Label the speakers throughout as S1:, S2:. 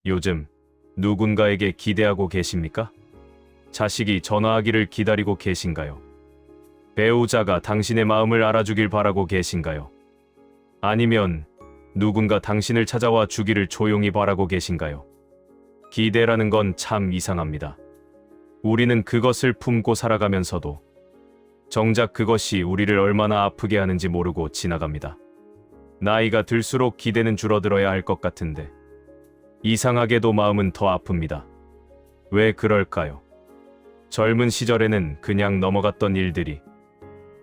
S1: 요즘 누군가에게 기대하고 계십니까? 자식이 전화하기를 기다리고 계신가요? 배우자가 당신의 마음을 알아주길 바라고 계신가요? 아니면 누군가 당신을 찾아와 주기를 조용히 바라고 계신가요? 기대라는 건 참 이상합니다. 우리는 그것을 품고 살아가면서도 정작 그것이 우리를 얼마나 아프게 하는지 모르고 지나갑니다. 나이가 들수록 기대는 줄어들어야 할 것 같은데 이상하게도 마음은 더 아픕니다. 왜 그럴까요? 젊은 시절에는 그냥 넘어갔던 일들이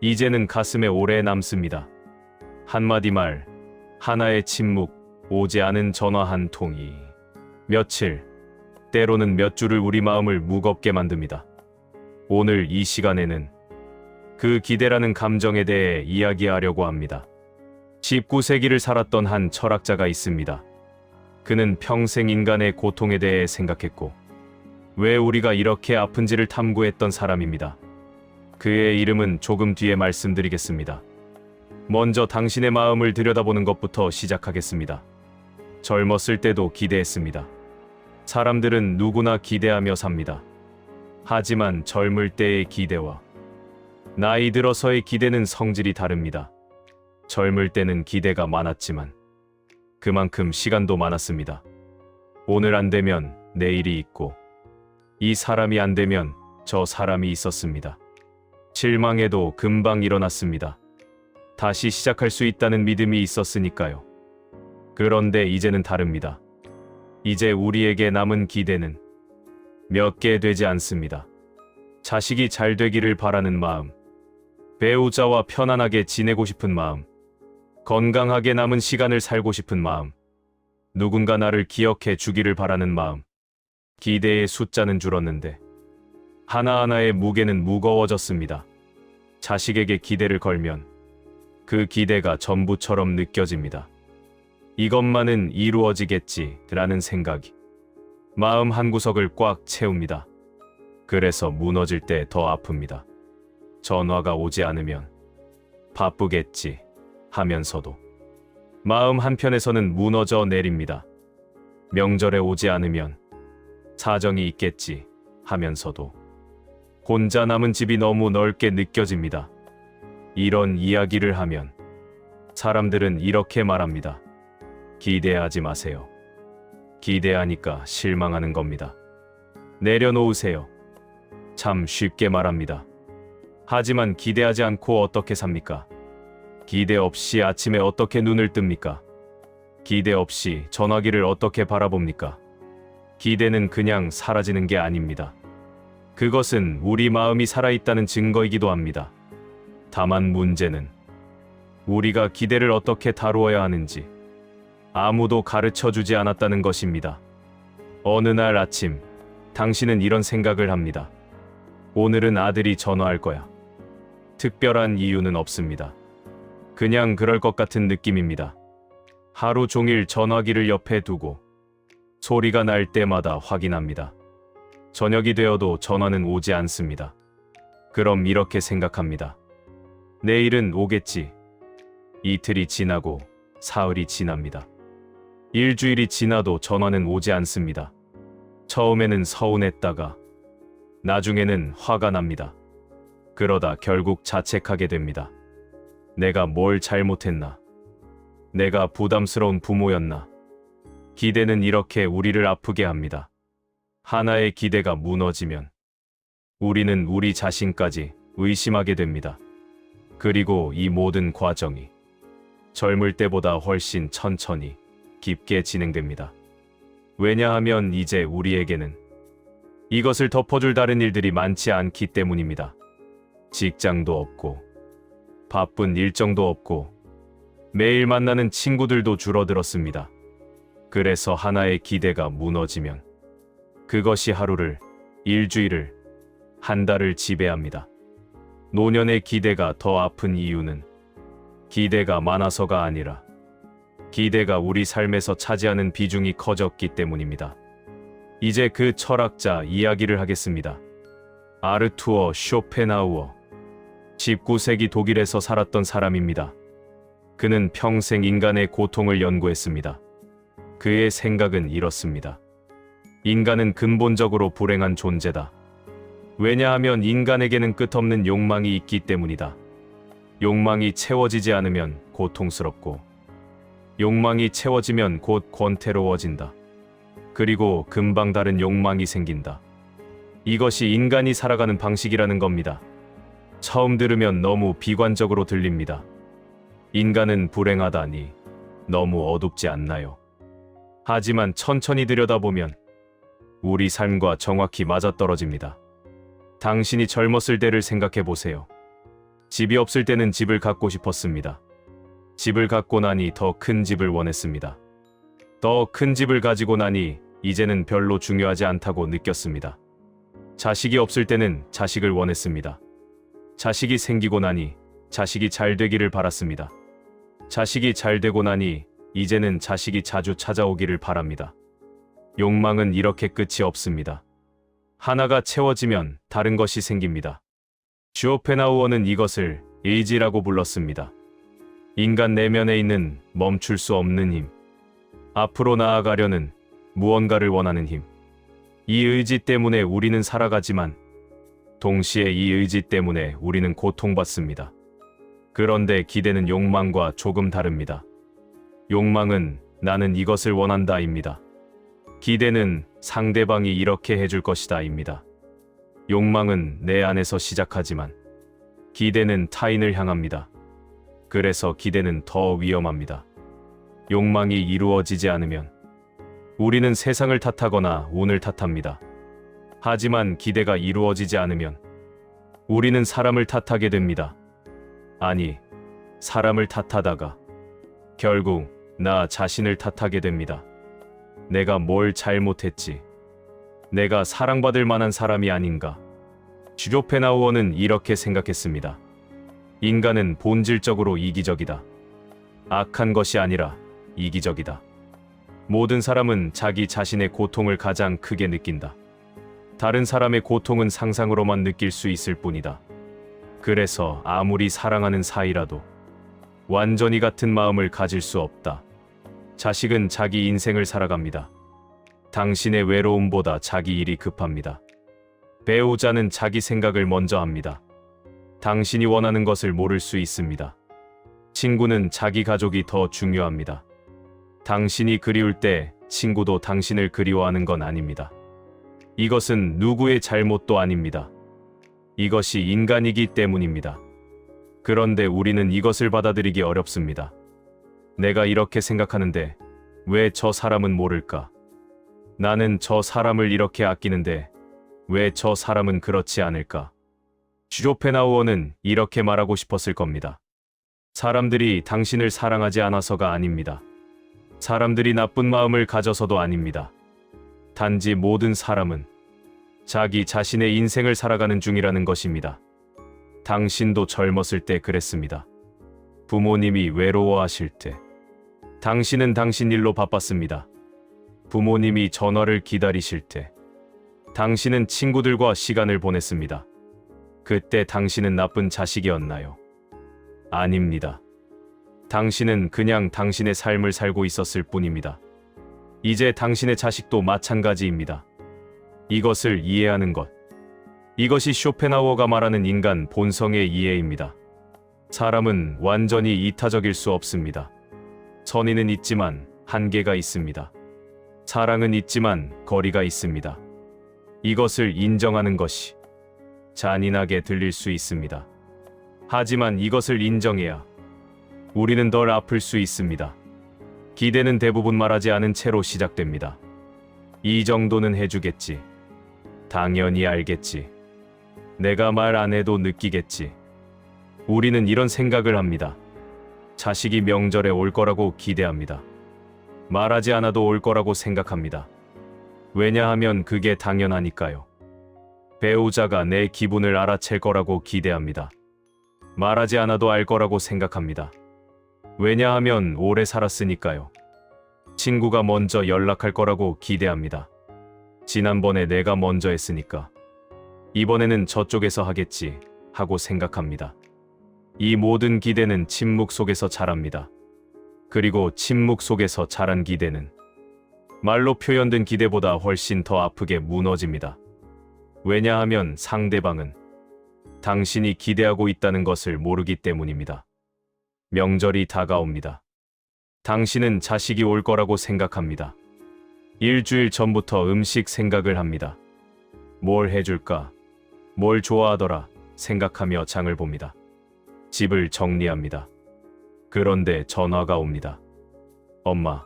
S1: 이제는 가슴에 오래 남습니다. 한마디 말, 하나의 침묵, 오지 않은 전화 한 통이 며칠, 때로는 몇 주를 우리 마음을 무겁게 만듭니다. 오늘 이 시간에는 그 기대라는 감정에 대해 이야기하려고 합니다. 19세기를 살았던 한 철학자가 있습니다. 그는 평생 인간의 고통에 대해 생각했고 왜 우리가 이렇게 아픈지를 탐구했던 사람입니다. 그의 이름은 조금 뒤에 말씀드리겠습니다. 먼저 당신의 마음을 들여다보는 것부터 시작하겠습니다. 젊었을 때도 기대했습니다. 사람들은 누구나 기대하며 삽니다. 하지만 젊을 때의 기대와 나이 들어서의 기대는 성질이 다릅니다. 젊을 때는 기대가 많았지만 그만큼 시간도 많았습니다. 오늘 안 되면 내일이 있고 이 사람이 안 되면 저 사람이 있었습니다. 실망해도 금방 일어났습니다. 다시 시작할 수 있다는 믿음이 있었으니까요. 그런데 이제는 다릅니다. 이제 우리에게 남은 기대는 몇 개 되지 않습니다. 자식이 잘 되기를 바라는 마음, 배우자와 편안하게 지내고 싶은 마음, 건강하게 남은 시간을 살고 싶은 마음, 누군가 나를 기억해 주기를 바라는 마음. 기대의 숫자는 줄었는데 하나하나의 무게는 무거워졌습니다. 자식에게 기대를 걸면 그 기대가 전부처럼 느껴집니다. 이것만은 이루어지겠지라는 생각이 마음 한구석을 꽉 채웁니다. 그래서 무너질 때 더 아픕니다. 전화가 오지 않으면 바쁘겠지 하면서도 마음 한편에서는 무너져 내립니다. 명절에 오지 않으면 사정이 있겠지 하면서도 혼자 남은 집이 너무 넓게 느껴집니다. 이런 이야기를 하면 사람들은 이렇게 말합니다. 기대하지 마세요. 기대하니까 실망하는 겁니다. 내려놓으세요. 참 쉽게 말합니다. 하지만 기대하지 않고 어떻게 삽니까? 기대 없이 아침에 어떻게 눈을 뜹니까? 기대 없이 전화기를 어떻게 바라봅니까? 기대는 그냥 사라지는 게 아닙니다. 그것은 우리 마음이 살아있다는 증거이기도 합니다. 다만 문제는 우리가 기대를 어떻게 다루어야 하는지 아무도 가르쳐주지 않았다는 것입니다. 어느 날 아침, 당신은 이런 생각을 합니다. 오늘은 아들이 전화할 거야. 특별한 이유는 없습니다. 그냥 그럴 것 같은 느낌입니다. 하루 종일 전화기를 옆에 두고 소리가 날 때마다 확인합니다. 저녁이 되어도 전화는 오지 않습니다. 그럼 이렇게 생각합니다. 내일은 오겠지. 이틀이 지나고 사흘이 지납니다. 일주일이 지나도 전화는 오지 않습니다. 처음에는 서운했다가 나중에는 화가 납니다. 그러다 결국 자책하게 됩니다. 내가 뭘 잘못했나? 내가 부담스러운 부모였나? 기대는 이렇게 우리를 아프게 합니다. 하나의 기대가 무너지면 우리는 우리 자신까지 의심하게 됩니다. 그리고 이 모든 과정이 젊을 때보다 훨씬 천천히 깊게 진행됩니다. 왜냐하면 이제 우리에게는 이것을 덮어줄 다른 일들이 많지 않기 때문입니다. 직장도 없고 바쁜 일정도 없고 매일 만나는 친구들도 줄어들었습니다. 그래서 하나의 기대가 무너지면 그것이 하루를, 일주일을, 한 달을 지배합니다. 노년의 기대가 더 아픈 이유는 기대가 많아서가 아니라 기대가 우리 삶에서 차지하는 비중이 커졌기 때문입니다. 이제 그 철학자 이야기를 하겠습니다. 아르투어 쇼펜하우어. 19세기 독일에서 살았던 사람입니다. 그는 평생 인간의 고통을 연구했습니다. 그의 생각은 이렇습니다. 인간은 근본적으로 불행한 존재다. 왜냐하면 인간에게는 끝없는 욕망이 있기 때문이다. 욕망이 채워지지 않으면 고통스럽고, 욕망이 채워지면 곧 권태로워진다. 그리고 금방 다른 욕망이 생긴다. 이것이 인간이 살아가는 방식이라는 겁니다. 처음 들으면 너무 비관적으로 들립니다. 인간은 불행하다니 너무 어둡지 않나요? 하지만 천천히 들여다보면 우리 삶과 정확히 맞아떨어집니다. 당신이 젊었을 때를 생각해 보세요. 집이 없을 때는 집을 갖고 싶었습니다. 집을 갖고 나니 더 큰 집을 원했습니다. 더 큰 집을 가지고 나니 이제는 별로 중요하지 않다고 느꼈습니다. 자식이 없을 때는 자식을 원했습니다. 자식이 생기고 나니 자식이 잘 되기를 바랐습니다. 자식이 잘 되고 나니 이제는 자식이 자주 찾아오기를 바랍니다. 욕망은 이렇게 끝이 없습니다. 하나가 채워지면 다른 것이 생깁니다. 쇼펜하우어는 이것을 의지라고 불렀습니다. 인간 내면에 있는 멈출 수 없는 힘, 앞으로 나아가려는 무언가를 원하는 힘. 이 의지 때문에 우리는 살아가지만 동시에 이 의지 때문에 우리는 고통받습니다. 그런데 기대는 욕망과 조금 다릅니다. 욕망은 나는 이것을 원한다입니다. 기대는 상대방이 이렇게 해줄 것이다입니다. 욕망은 내 안에서 시작하지만 기대는 타인을 향합니다. 그래서 기대는 더 위험합니다. 욕망이 이루어지지 않으면 우리는 세상을 탓하거나 운을 탓합니다. 하지만 기대가 이루어지지 않으면 우리는 사람을 탓하게 됩니다. 아니, 사람을 탓하다가 결국 나 자신을 탓하게 됩니다. 내가 뭘 잘못했지? 내가 사랑받을 만한 사람이 아닌가? 쇼펜하우어는 이렇게 생각했습니다. 인간은 본질적으로 이기적이다. 악한 것이 아니라 이기적이다. 모든 사람은 자기 자신의 고통을 가장 크게 느낀다. 다른 사람의 고통은 상상으로만 느낄 수 있을 뿐이다. 그래서 아무리 사랑하는 사이라도 완전히 같은 마음을 가질 수 없다. 자식은 자기 인생을 살아갑니다. 당신의 외로움보다 자기 일이 급합니다. 배우자는 자기 생각을 먼저 합니다. 당신이 원하는 것을 모를 수 있습니다. 친구는 자기 가족이 더 중요합니다. 당신이 그리울 때 친구도 당신을 그리워하는 건 아닙니다. 이것은 누구의 잘못도 아닙니다. 이것이 인간이기 때문입니다. 그런데 우리는 이것을 받아들이기 어렵습니다. 내가 이렇게 생각하는데 왜 저 사람은 모를까? 나는 저 사람을 이렇게 아끼는데 왜 저 사람은 그렇지 않을까? 쇼펜하우어는 이렇게 말하고 싶었을 겁니다. 사람들이 당신을 사랑하지 않아서가 아닙니다. 사람들이 나쁜 마음을 가져서도 아닙니다. 단지 모든 사람은 자기 자신의 인생을 살아가는 중이라는 것입니다. 당신도 젊었을 때 그랬습니다. 부모님이 외로워하실 때 당신은 당신 일로 바빴습니다. 부모님이 전화를 기다리실 때 당신은 친구들과 시간을 보냈습니다. 그때 당신은 나쁜 자식이었나요? 아닙니다. 당신은 그냥 당신의 삶을 살고 있었을 뿐입니다. 이제 당신의 자식도 마찬가지입니다. 이것을 이해하는 것. 이것이 쇼펜하우어가 말하는 인간 본성의 이해입니다. 사람은 완전히 이타적일 수 없습니다. 선의는 있지만 한계가 있습니다. 사랑은 있지만 거리가 있습니다. 이것을 인정하는 것이 잔인하게 들릴 수 있습니다. 하지만 이것을 인정해야 우리는 덜 아플 수 있습니다. 기대는 대부분 말하지 않은 채로 시작됩니다. 이 정도는 해주겠지. 당연히 알겠지. 내가 말 안 해도 느끼겠지. 우리는 이런 생각을 합니다. 자식이 명절에 올 거라고 기대합니다. 말하지 않아도 올 거라고 생각합니다. 왜냐하면 그게 당연하니까요. 배우자가 내 기분을 알아챌 거라고 기대합니다. 말하지 않아도 알 거라고 생각합니다. 왜냐하면 오래 살았으니까요. 친구가 먼저 연락할 거라고 기대합니다. 지난번에 내가 먼저 했으니까 이번에는 저쪽에서 하겠지 하고 생각합니다. 이 모든 기대는 침묵 속에서 자랍니다. 그리고 침묵 속에서 자란 기대는 말로 표현된 기대보다 훨씬 더 아프게 무너집니다. 왜냐하면 상대방은 당신이 기대하고 있다는 것을 모르기 때문입니다. 명절이 다가옵니다. 당신은 자식이 올 거라고 생각합니다. 일주일 전부터 음식 생각을 합니다. 뭘 해줄까? 뭘 좋아하더라? 생각하며 장을 봅니다. 집을 정리합니다. 그런데 전화가 옵니다. 엄마,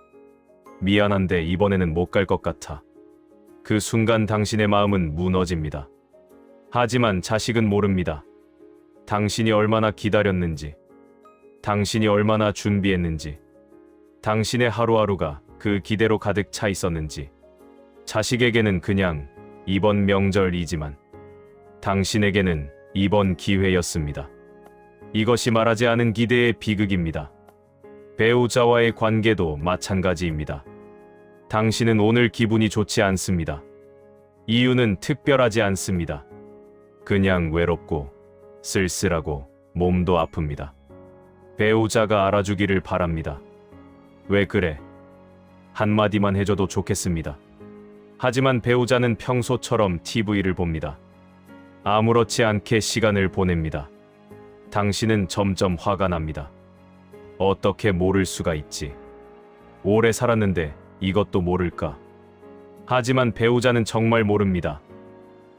S1: 미안한데 이번에는 못 갈 것 같아. 그 순간 당신의 마음은 무너집니다. 하지만 자식은 모릅니다. 당신이 얼마나 기다렸는지, 당신이 얼마나 준비했는지, 당신의 하루하루가 그 기대로 가득 차 있었는지. 자식에게는 그냥 이번 명절이지만 당신에게는 이번 기회였습니다. 이것이 말하지 않은 기대의 비극입니다. 배우자와의 관계도 마찬가지입니다. 당신은 오늘 기분이 좋지 않습니다. 이유는 특별하지 않습니다. 그냥 외롭고 쓸쓸하고 몸도 아픕니다. 배우자가 알아주기를 바랍니다. 왜 그래? 한마디만 해줘도 좋겠습니다. 하지만 배우자는 평소처럼 TV를 봅니다. 아무렇지 않게 시간을 보냅니다. 당신은 점점 화가 납니다. 어떻게 모를 수가 있지? 오래 살았는데 이것도 모를까? 하지만 배우자는 정말 모릅니다.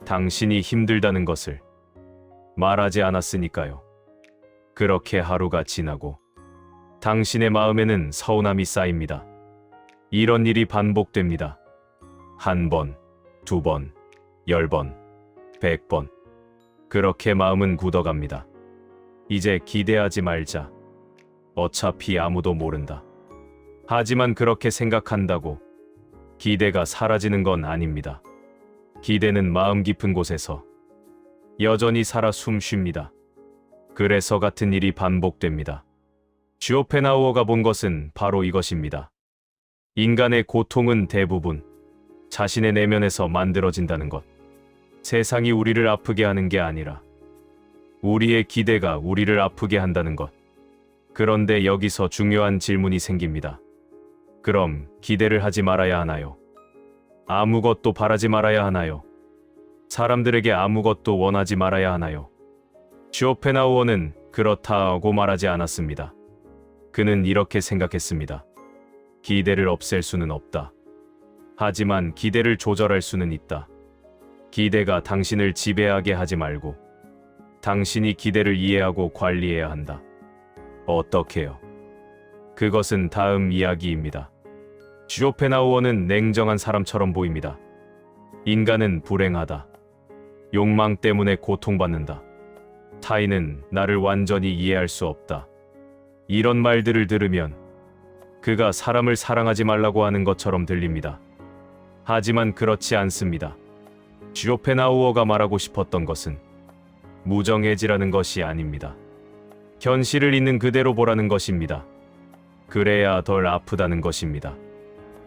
S1: 당신이 힘들다는 것을 말하지 않았으니까요. 그렇게 하루가 지나고 당신의 마음에는 서운함이 쌓입니다. 이런 일이 반복됩니다. 1번, 2번, 10번, 100번. 그렇게 마음은 굳어갑니다. 이제 기대하지 말자. 어차피 아무도 모른다. 하지만 그렇게 생각한다고 기대가 사라지는 건 아닙니다. 기대는 마음 깊은 곳에서 여전히 살아 숨쉽니다. 그래서 같은 일이 반복됩니다. 쇼펜하우어가 본 것은 바로 이것입니다. 인간의 고통은 대부분 자신의 내면에서 만들어진다는 것. 세상이 우리를 아프게 하는 게 아니라 우리의 기대가 우리를 아프게 한다는 것. 그런데 여기서 중요한 질문이 생깁니다. 그럼 기대를 하지 말아야 하나요? 아무것도 바라지 말아야 하나요? 사람들에게 아무것도 원하지 말아야 하나요? 쇼펜하우어는 그렇다고 말하지 않았습니다. 그는 이렇게 생각했습니다. 기대를 없앨 수는 없다. 하지만 기대를 조절할 수는 있다. 기대가 당신을 지배하게 하지 말고 당신이 기대를 이해하고 관리해야 한다. 어떻게요? 그것은 다음 이야기입니다. 쇼펜하우어는 냉정한 사람처럼 보입니다. 인간은 불행하다. 욕망 때문에 고통받는다. 타인은 나를 완전히 이해할 수 없다. 이런 말들을 들으면 그가 사람을 사랑하지 말라고 하는 것처럼 들립니다. 하지만 그렇지 않습니다. 쇼펜하우어가 말하고 싶었던 것은 무정해지라는 것이 아닙니다. 현실을 있는 그대로 보라는 것입니다. 그래야 덜 아프다는 것입니다.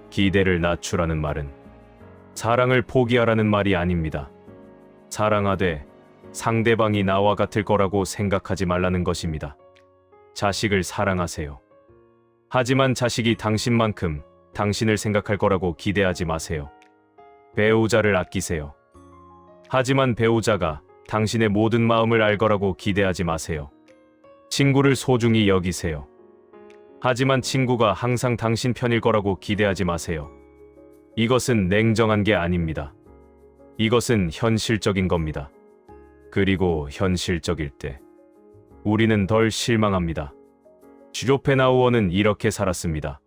S1: 기대를 낮추라는 말은 사랑을 포기하라는 말이 아닙니다. 사랑하되 상대방이 나와 같을 거라고 생각하지 말라는 것입니다. 자식을 사랑하세요. 하지만 자식이 당신만큼 당신을 생각할 거라고 기대하지 마세요. 배우자를 아끼세요. 하지만 배우자가 당신의 모든 마음을 알 거라고 기대하지 마세요. 친구를 소중히 여기세요. 하지만 친구가 항상 당신 편일 거라고 기대하지 마세요. 이것은 냉정한 게 아닙니다. 이것은 현실적인 겁니다. 그리고 현실적일 때 우리는 덜 실망합니다. 쇼펜하우어는 이렇게 살았습니다.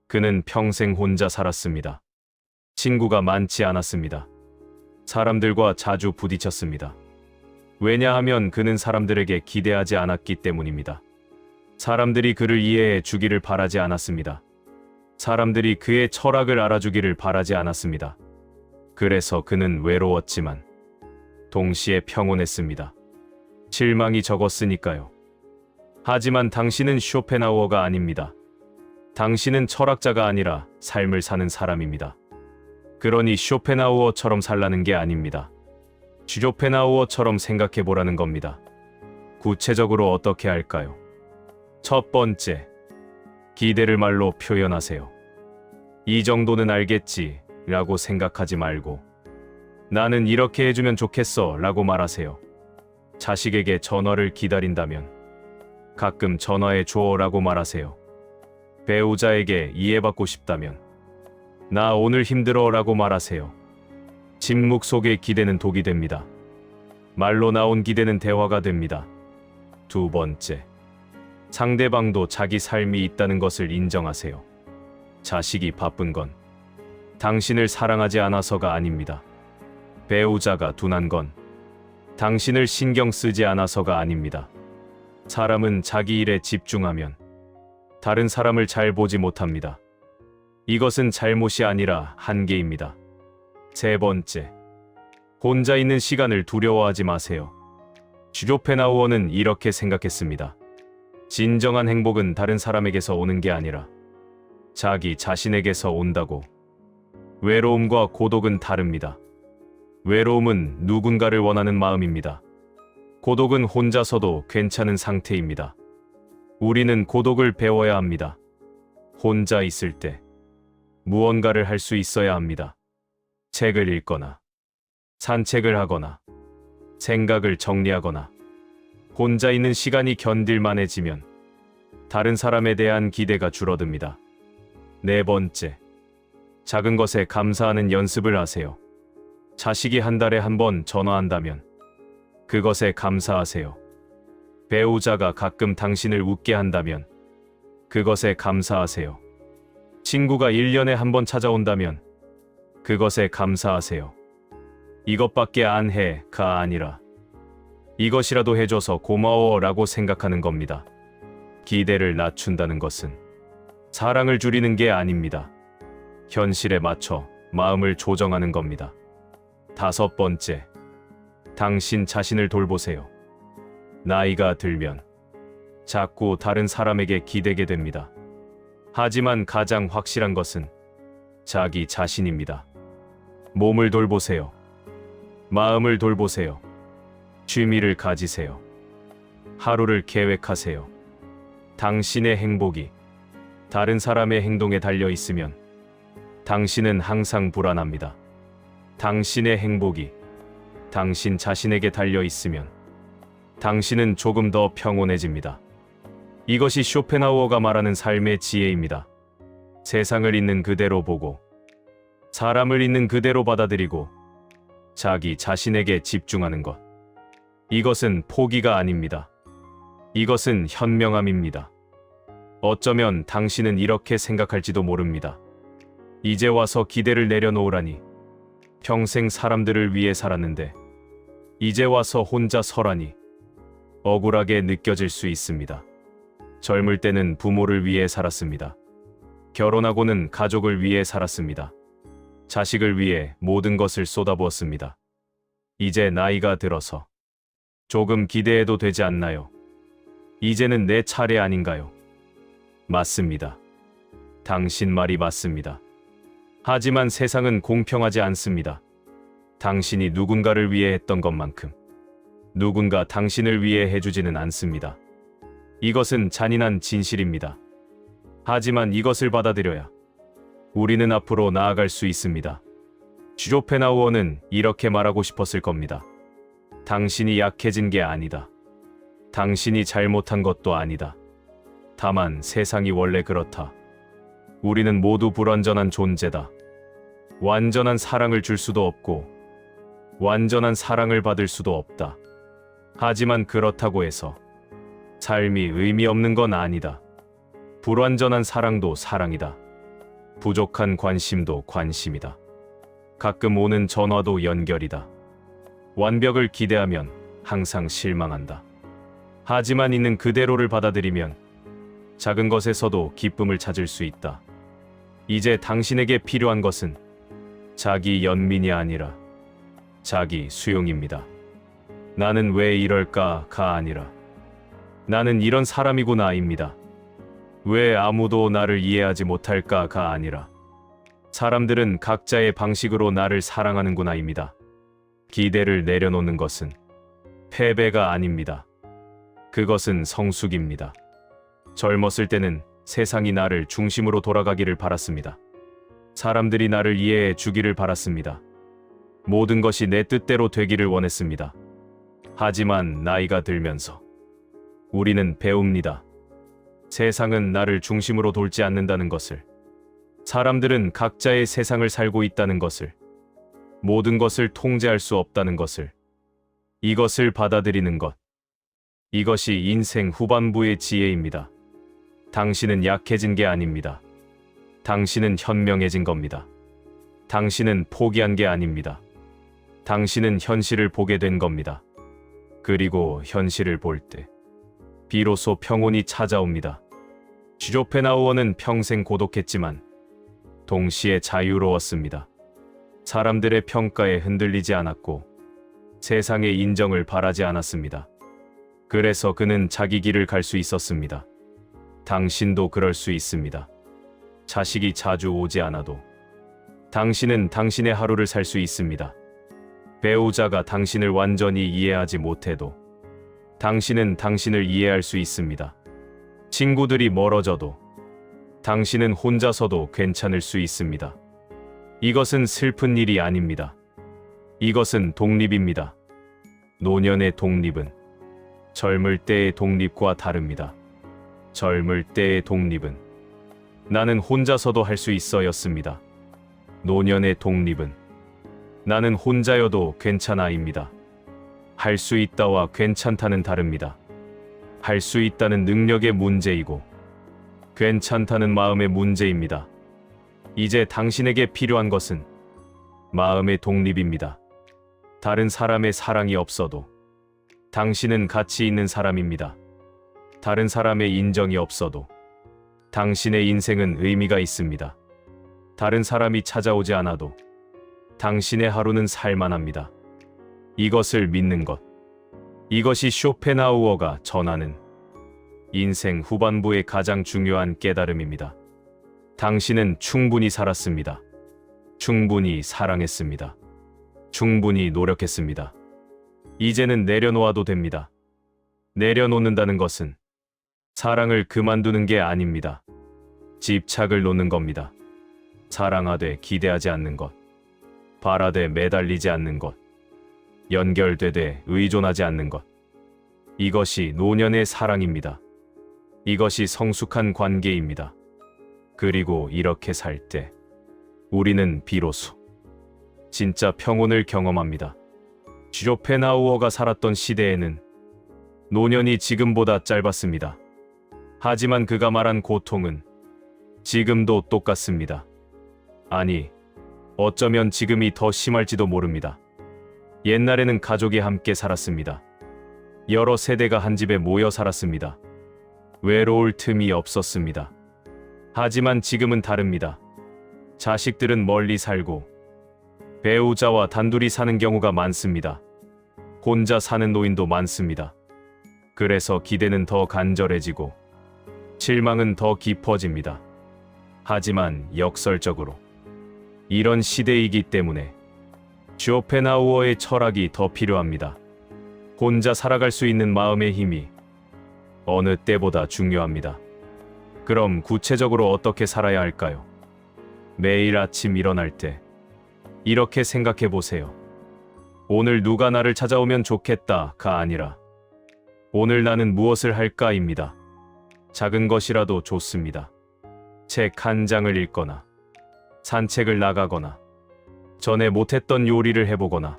S1: 그는 평생 혼자 살았습니다. 친구가 많지 않았습니다. 사람들과 자주 부딪혔습니다. 왜냐하면 그는 사람들에게 기대하지 않았기 때문입니다. 사람들이 그를 이해해 주기를 바라지 않았습니다. 사람들이 그의 철학을 알아주기를 바라지 않았습니다. 그래서 그는 외로웠지만 동시에 평온했습니다. 실망이 적었으니까요. 하지만 당신은 쇼펜하우어가 아닙니다. 당신은 철학자가 아니라 삶을 사는 사람입니다. 그러니 쇼펜하우어처럼 살라는 게 아닙니다. 쇼펜하우어처럼 생각해 보라는 겁니다. 구체적으로 어떻게 할까요? 첫 번째, 기대를 말로 표현하세요. 이 정도는 알겠지 라고 생각하지 말고 나는 이렇게 해주면 좋겠어 라고 말하세요. 자식에게 전화를 기다린다면 가끔 전화해 줘 라고 말하세요. 배우자에게 이해받고 싶다면 나 오늘 힘들어 라고 말하세요. 침묵 속의 기대는 독이 됩니다. 말로 나온 기대는 대화가 됩니다. 두 번째, 상대방도 자기 삶이 있다는 것을 인정하세요. 자식이 바쁜 건 당신을 사랑하지 않아서가 아닙니다. 배우자가 둔한 건 당신을 신경 쓰지 않아서가 아닙니다. 사람은 자기 일에 집중하면 다른 사람을 잘 보지 못합니다. 이것은 잘못이 아니라 한계입니다. 세 번째, 혼자 있는 시간을 두려워하지 마세요. 쇼펜하우어는 이렇게 생각했습니다. 진정한 행복은 다른 사람에게서 오는 게 아니라 자기 자신에게서 온다고. 외로움과 고독은 다릅니다. 외로움은 누군가를 원하는 마음입니다. 고독은 혼자서도 괜찮은 상태입니다. 우리는 고독을 배워야 합니다. 혼자 있을 때 무언가를 할 수 있어야 합니다. 책을 읽거나, 산책을 하거나, 생각을 정리하거나. 혼자 있는 시간이 견딜만해지면 다른 사람에 대한 기대가 줄어듭니다. 네 번째, 작은 것에 감사하는 연습을 하세요. 자식이 한 달에 한 번 전화한다면 그것에 감사하세요. 배우자가 가끔 당신을 웃게 한다면 그것에 감사하세요. 친구가 1년에 한 번 찾아온다면 그것에 감사하세요. 이것밖에 안 해가 아니라 이것이라도 해줘서 고마워 라고 생각하는 겁니다. 기대를 낮춘다는 것은 사랑을 줄이는 게 아닙니다. 현실에 맞춰 마음을 조정하는 겁니다. 다섯 번째, 당신 자신을 돌보세요. 나이가 들면 자꾸 다른 사람에게 기대게 됩니다. 하지만 가장 확실한 것은 자기 자신입니다. 몸을 돌보세요. 마음을 돌보세요. 취미를 가지세요. 하루를 계획하세요. 당신의 행복이 다른 사람의 행동에 달려 있으면 당신은 항상 불안합니다. 당신의 행복이 당신 자신에게 달려 있으면 당신은 조금 더 평온해집니다. 이것이 쇼펜하우어가 말하는 삶의 지혜입니다. 세상을 있는 그대로 보고 사람을 있는 그대로 받아들이고 자기 자신에게 집중하는 것. 이것은 포기가 아닙니다. 이것은 현명함입니다. 어쩌면 당신은 이렇게 생각할지도 모릅니다. 이제 와서 기대를 내려놓으라니. 평생 사람들을 위해 살았는데 이제 와서 혼자 서라니. 억울하게 느껴질 수 있습니다. 젊을 때는 부모를 위해 살았습니다. 결혼하고는 가족을 위해 살았습니다. 자식을 위해 모든 것을 쏟아부었습니다. 이제 나이가 들어서 조금 기대해도 되지 않나요? 이제는 내 차례 아닌가요? 맞습니다. 당신 말이 맞습니다. 하지만 세상은 공평하지 않습니다. 당신이 누군가를 위해 했던 것만큼 누군가 당신을 위해 해주지는 않습니다. 이것은 잔인한 진실입니다. 하지만 이것을 받아들여야 우리는 앞으로 나아갈 수 있습니다. 쇼펜하우어는 이렇게 말하고 싶었을 겁니다. 당신이 약해진 게 아니다. 당신이 잘못한 것도 아니다. 다만 세상이 원래 그렇다. 우리는 모두 불완전한 존재다. 완전한 사랑을 줄 수도 없고 완전한 사랑을 받을 수도 없다. 하지만 그렇다고 해서 삶이 의미 없는 건 아니다. 불완전한 사랑도 사랑이다. 부족한 관심도 관심이다. 가끔 오는 전화도 연결이다. 완벽을 기대하면 항상 실망한다. 하지만 있는 그대로를 받아들이면 작은 것에서도 기쁨을 찾을 수 있다. 이제 당신에게 필요한 것은 자기 연민이 아니라 자기 수용입니다. 나는 왜 이럴까가 아니라 나는 이런 사람이구나입니다. 왜 아무도 나를 이해하지 못할까가 아니라 사람들은 각자의 방식으로 나를 사랑하는구나입니다. 기대를 내려놓는 것은 패배가 아닙니다. 그것은 성숙입니다. 젊었을 때는 세상이 나를 중심으로 돌아가기를 바랐습니다. 사람들이 나를 이해해 주기를 바랐습니다. 모든 것이 내 뜻대로 되기를 원했습니다. 하지만 나이가 들면서 우리는 배웁니다. 세상은 나를 중심으로 돌지 않는다는 것을, 사람들은 각자의 세상을 살고 있다는 것을, 모든 것을 통제할 수 없다는 것을, 이것을 받아들이는 것. 이것이 인생 후반부의 지혜입니다. 당신은 약해진 게 아닙니다. 당신은 현명해진 겁니다. 당신은 포기한 게 아닙니다. 당신은 현실을 보게 된 겁니다. 그리고 현실을 볼 때 비로소 평온이 찾아옵니다. 쇼펜하우어는 평생 고독했지만 동시에 자유로웠습니다. 사람들의 평가에 흔들리지 않았고 세상의 인정을 바라지 않았습니다. 그래서 그는 자기 길을 갈 수 있었습니다. 당신도 그럴 수 있습니다. 자식이 자주 오지 않아도 당신은 당신의 하루를 살 수 있습니다. 배우자가 당신을 완전히 이해하지 못해도 당신은 당신을 이해할 수 있습니다. 친구들이 멀어져도 당신은 혼자서도 괜찮을 수 있습니다. 이것은 슬픈 일이 아닙니다. 이것은 독립입니다. 노년의 독립은 젊을 때의 독립과 다릅니다. 젊을 때의 독립은 나는 혼자서도 할 수 있어였습니다. 노년의 독립은 나는 혼자여도 괜찮아입니다. 할 수 있다와 괜찮다는 다릅니다. 할 수 있다는 능력의 문제이고 괜찮다는 마음의 문제입니다. 이제 당신에게 필요한 것은 마음의 독립입니다. 다른 사람의 사랑이 없어도 당신은 가치 있는 사람입니다. 다른 사람의 인정이 없어도 당신의 인생은 의미가 있습니다. 다른 사람이 찾아오지 않아도 당신의 하루는 살만합니다. 이것을 믿는 것. 이것이 쇼펜하우어가 전하는 인생 후반부의 가장 중요한 깨달음입니다. 당신은 충분히 살았습니다. 충분히 사랑했습니다. 충분히 노력했습니다. 이제는 내려놓아도 됩니다. 내려놓는다는 것은 사랑을 그만두는 게 아닙니다. 집착을 놓는 겁니다. 사랑하되 기대하지 않는 것, 바라되 매달리지 않는 것, 연결되되 의존하지 않는 것. 이것이 노년의 사랑입니다. 이것이 성숙한 관계입니다. 그리고 이렇게 살 때 우리는 비로소 진짜 평온을 경험합니다. 쇼펜하우어가 살았던 시대에는 노년이 지금보다 짧았습니다. 하지만 그가 말한 고통은 지금도 똑같습니다. 아니, 어쩌면 지금이 더 심할지도 모릅니다. 옛날에는 가족이 함께 살았습니다. 여러 세대가 한 집에 모여 살았습니다. 외로울 틈이 없었습니다. 하지만 지금은 다릅니다. 자식들은 멀리 살고 배우자와 단둘이 사는 경우가 많습니다. 혼자 사는 노인도 많습니다. 그래서 기대는 더 간절해지고 실망은 더 깊어집니다. 하지만 역설적으로 이런 시대이기 때문에 쇼펜하우어의 철학이 더 필요합니다. 혼자 살아갈 수 있는 마음의 힘이 어느 때보다 중요합니다. 그럼 구체적으로 어떻게 살아야 할까요? 매일 아침 일어날 때 이렇게 생각해 보세요. 오늘 누가 나를 찾아오면 좋겠다가 아니라 오늘 나는 무엇을 할까입니다. 작은 것이라도 좋습니다. 책 한 장을 읽거나 산책을 나가거나 전에 못했던 요리를 해보거나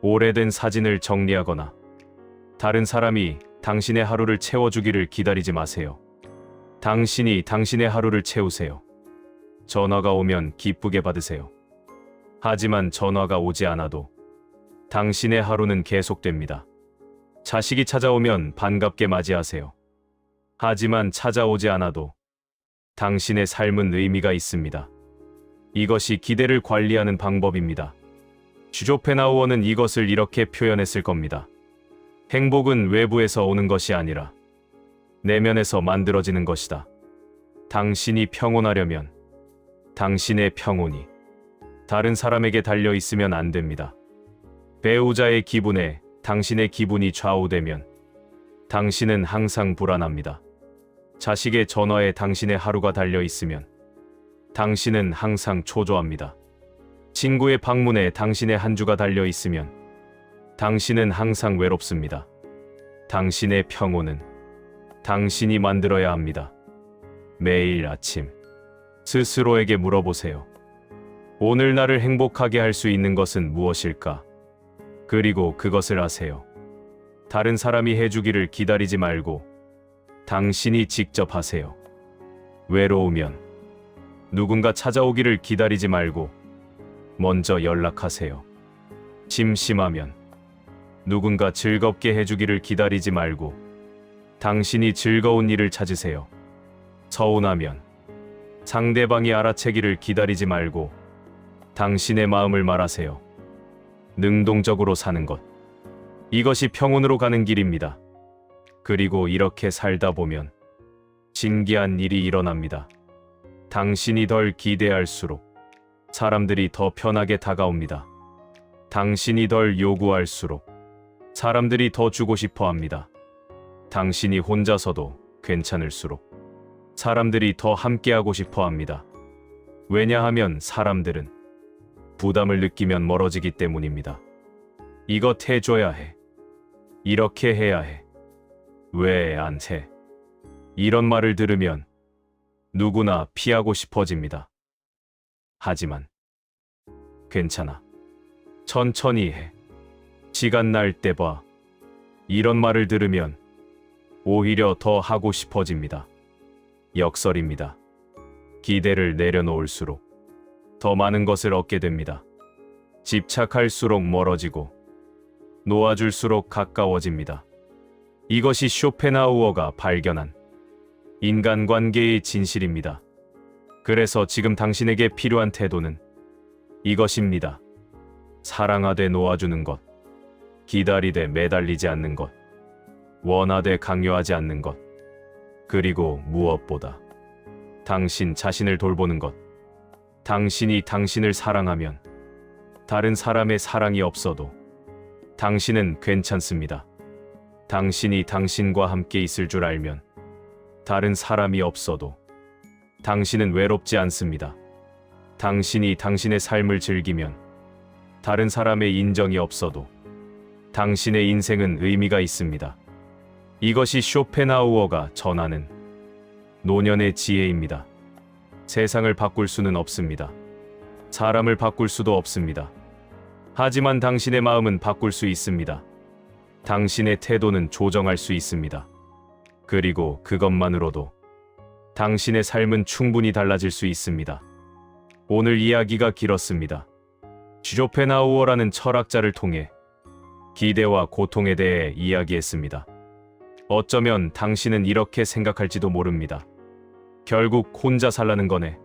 S1: 오래된 사진을 정리하거나 다른 사람이 당신의 하루를 채워주기를 기다리지 마세요. 당신이 당신의 하루를 채우세요. 전화가 오면 기쁘게 받으세요. 하지만 전화가 오지 않아도 당신의 하루는 계속됩니다. 자식이 찾아오면 반갑게 맞이하세요. 하지만 찾아오지 않아도 당신의 삶은 의미가 있습니다. 이것이 기대를 관리하는 방법입니다. 쇼펜하우어는 이것을 이렇게 표현했을 겁니다. 행복은 외부에서 오는 것이 아니라 내면에서 만들어지는 것이다. 당신이 평온하려면 당신의 평온이 다른 사람에게 달려 있으면 안 됩니다. 배우자의 기분에 당신의 기분이 좌우되면 당신은 항상 불안합니다. 자식의 전화에 당신의 하루가 달려 있으면 당신은 항상 초조합니다. 친구의 방문에 당신의 한 주가 달려 있으면 당신은 항상 외롭습니다. 당신의 평온은 당신이 만들어야 합니다. 매일 아침 스스로에게 물어보세요. 오늘 나를 행복하게 할 수 있는 것은 무엇일까? 그리고 그것을 하세요. 다른 사람이 해주기를 기다리지 말고 당신이 직접 하세요. 외로우면 누군가 찾아오기를 기다리지 말고 먼저 연락하세요. 심심하면 누군가 즐겁게 해주기를 기다리지 말고 당신이 즐거운 일을 찾으세요. 서운하면 상대방이 알아채기를 기다리지 말고 당신의 마음을 말하세요. 능동적으로 사는 것. 이것이 평온으로 가는 길입니다. 그리고 이렇게 살다 보면 신기한 일이 일어납니다. 당신이 덜 기대할수록 사람들이 더 편하게 다가옵니다. 당신이 덜 요구할수록 사람들이 더 주고 싶어 합니다. 당신이 혼자서도 괜찮을수록 사람들이 더 함께하고 싶어 합니다. 왜냐하면 사람들은 부담을 느끼면 멀어지기 때문입니다. 이것 해줘야 해. 이렇게 해야 해. 왜 안 해? 이런 말을 들으면 누구나 피하고 싶어집니다. 하지만 괜찮아. 천천히 해. 시간 날 때 봐. 이런 말을 들으면 오히려 더 하고 싶어집니다. 역설입니다. 기대를 내려놓을수록 더 많은 것을 얻게 됩니다. 집착할수록 멀어지고 놓아줄수록 가까워집니다. 이것이 쇼펜하우어가 발견한 인간관계의 진실입니다. 그래서 지금 당신에게 필요한 태도는 이것입니다. 사랑하되 놓아주는 것, 기다리되 매달리지 않는 것, 원하되 강요하지 않는 것, 그리고 무엇보다 당신 자신을 돌보는 것. 당신이 당신을 사랑하면 다른 사람의 사랑이 없어도 당신은 괜찮습니다. 당신이 당신과 함께 있을 줄 알면 다른 사람이 없어도 당신은 외롭지 않습니다. 당신이 당신의 삶을 즐기면 다른 사람의 인정이 없어도 당신의 인생은 의미가 있습니다. 이것이 쇼펜하우어가 전하는 노년의 지혜입니다. 세상을 바꿀 수는 없습니다. 사람을 바꿀 수도 없습니다. 하지만 당신의 마음은 바꿀 수 있습니다. 당신의 태도는 조정할 수 있습니다. 그리고 그것만으로도 당신의 삶은 충분히 달라질 수 있습니다. 오늘 이야기가 길었습니다. 쇼펜하우어라는 철학자를 통해 기대와 고통에 대해 이야기했습니다. 어쩌면 당신은 이렇게 생각할지도 모릅니다. 결국 혼자 살라는 거네.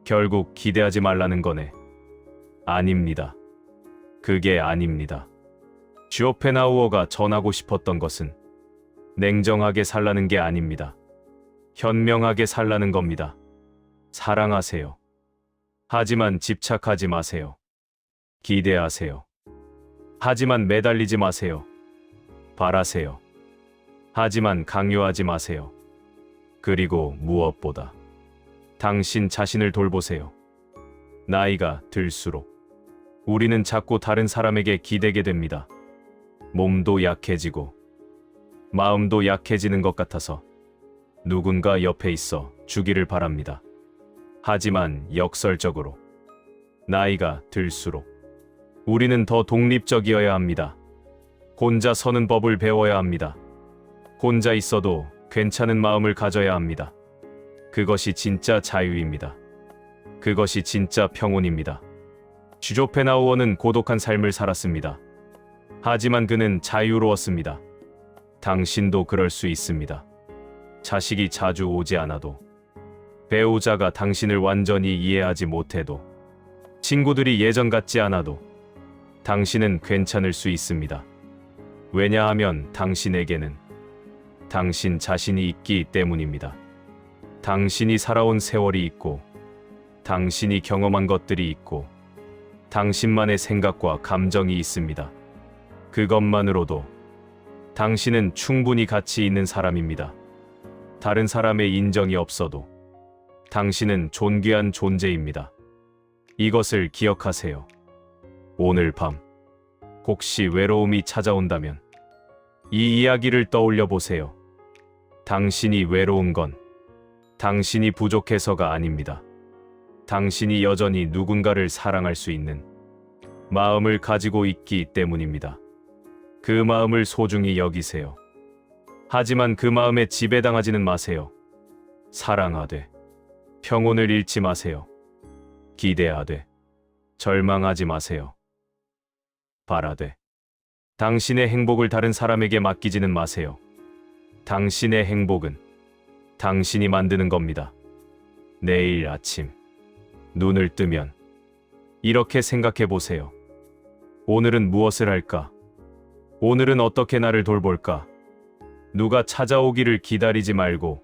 S1: 결국 기대하지 말라는 거네. 아닙니다. 그게 아닙니다. 쇼펜하우어가 전하고 싶었던 것은 냉정하게 살라는 게 아닙니다. 현명하게 살라는 겁니다. 사랑하세요. 하지만 집착하지 마세요. 기대하세요. 하지만 매달리지 마세요. 바라세요. 하지만 강요하지 마세요. 그리고 무엇보다 당신 자신을 돌보세요. 나이가 들수록 우리는 자꾸 다른 사람에게 기대게 됩니다. 몸도 약해지고 마음도 약해지는 것 같아서 누군가 옆에 있어 주기를 바랍니다. 하지만 역설적으로 나이가 들수록 우리는 더 독립적이어야 합니다. 혼자 서는 법을 배워야 합니다. 혼자 있어도 괜찮은 마음을 가져야 합니다. 그것이 진짜 자유입니다. 그것이 진짜 평온입니다. 쇼펜하우어는 고독한 삶을 살았습니다. 하지만 그는 자유로웠습니다. 당신도 그럴 수 있습니다. 자식이 자주 오지 않아도, 배우자가 당신을 완전히 이해하지 못해도, 친구들이 예전 같지 않아도 당신은 괜찮을 수 있습니다. 왜냐하면 당신에게는 당신 자신이 있기 때문입니다. 당신이 살아온 세월이 있고, 당신이 경험한 것들이 있고, 당신만의 생각과 감정이 있습니다. 그것만으로도 당신은 충분히 가치 있는 사람입니다. 다른 사람의 인정이 없어도 당신은 존귀한 존재입니다. 이것을 기억하세요. 오늘 밤 혹시 외로움이 찾아온다면 이 이야기를 떠올려 보세요. 당신이 외로운 건 당신이 부족해서가 아닙니다. 당신이 여전히 누군가를 사랑할 수 있는 마음을 가지고 있기 때문입니다. 그 마음을 소중히 여기세요. 하지만 그 마음에 지배당하지는 마세요. 사랑하되 평온을 잃지 마세요. 기대하되 절망하지 마세요. 바라되 당신의 행복을 다른 사람에게 맡기지는 마세요. 당신의 행복은 당신이 만드는 겁니다. 내일 아침 눈을 뜨면 이렇게 생각해 보세요. 오늘은 무엇을 할까? 오늘은 어떻게 나를 돌볼까? 누가 찾아오기를 기다리지 말고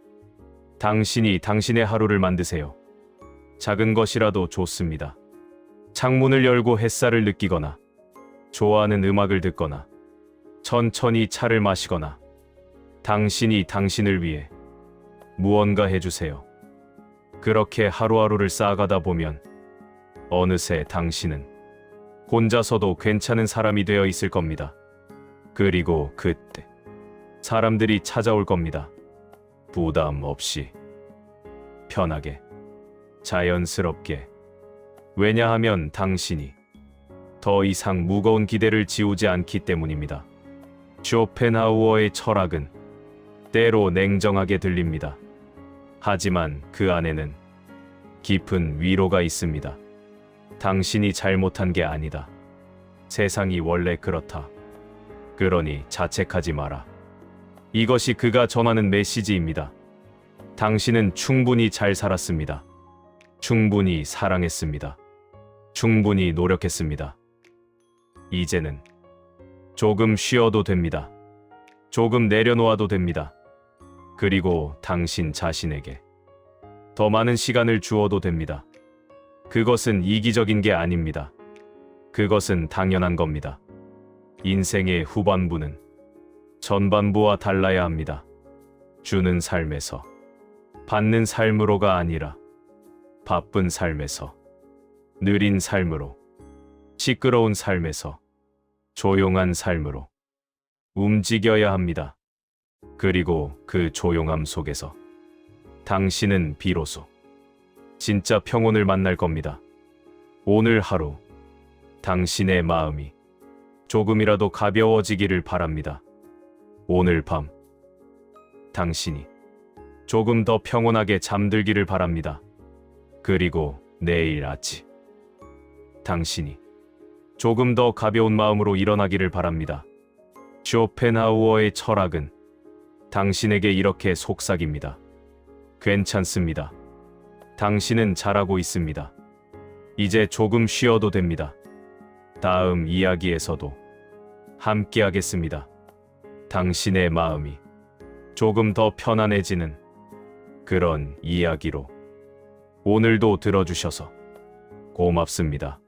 S1: 당신이 당신의 하루를 만드세요. 작은 것이라도 좋습니다. 창문을 열고 햇살을 느끼거나 좋아하는 음악을 듣거나 천천히 차를 마시거나 당신이 당신을 위해 무언가 해주세요. 그렇게 하루하루를 쌓아가다 보면 어느새 당신은 혼자서도 괜찮은 사람이 되어 있을 겁니다. 그리고 그때 사람들이 찾아올 겁니다. 부담 없이, 편하게, 자연스럽게. 왜냐하면 당신이 더 이상 무거운 기대를 지우지 않기 때문입니다. 쇼펜하우어의 철학은 때로 냉정하게 들립니다. 하지만 그 안에는 깊은 위로가 있습니다. 당신이 잘못한 게 아니다. 세상이 원래 그렇다. 그러니 자책하지 마라. 이것이 그가 전하는 메시지입니다. 당신은 충분히 잘 살았습니다. 충분히 사랑했습니다. 충분히 노력했습니다. 이제는 조금 쉬어도 됩니다. 조금 내려놓아도 됩니다. 그리고 당신 자신에게 더 많은 시간을 주어도 됩니다. 그것은 이기적인 게 아닙니다. 그것은 당연한 겁니다. 인생의 후반부는 전반부와 달라야 합니다. 주는 삶에서, 받는 삶으로가 아니라 바쁜 삶에서, 느린 삶으로, 시끄러운 삶에서, 조용한 삶으로 움직여야 합니다. 그리고 그 조용함 속에서 당신은 비로소 진짜 평온을 만날 겁니다. 오늘 하루 당신의 마음이 조금이라도 가벼워지기를 바랍니다. 오늘 밤 당신이 조금 더 평온하게 잠들기를 바랍니다. 그리고 내일 아침 당신이 조금 더 가벼운 마음으로 일어나기를 바랍니다. 쇼펜하우어의 철학은 당신에게 이렇게 속삭입니다. 괜찮습니다. 당신은 잘하고 있습니다. 이제 조금 쉬어도 됩니다. 다음 이야기에서도 함께 하겠습니다. 당신의 마음이 조금 더 편안해지는 그런 이야기로. 오늘도 들어주셔서 고맙습니다.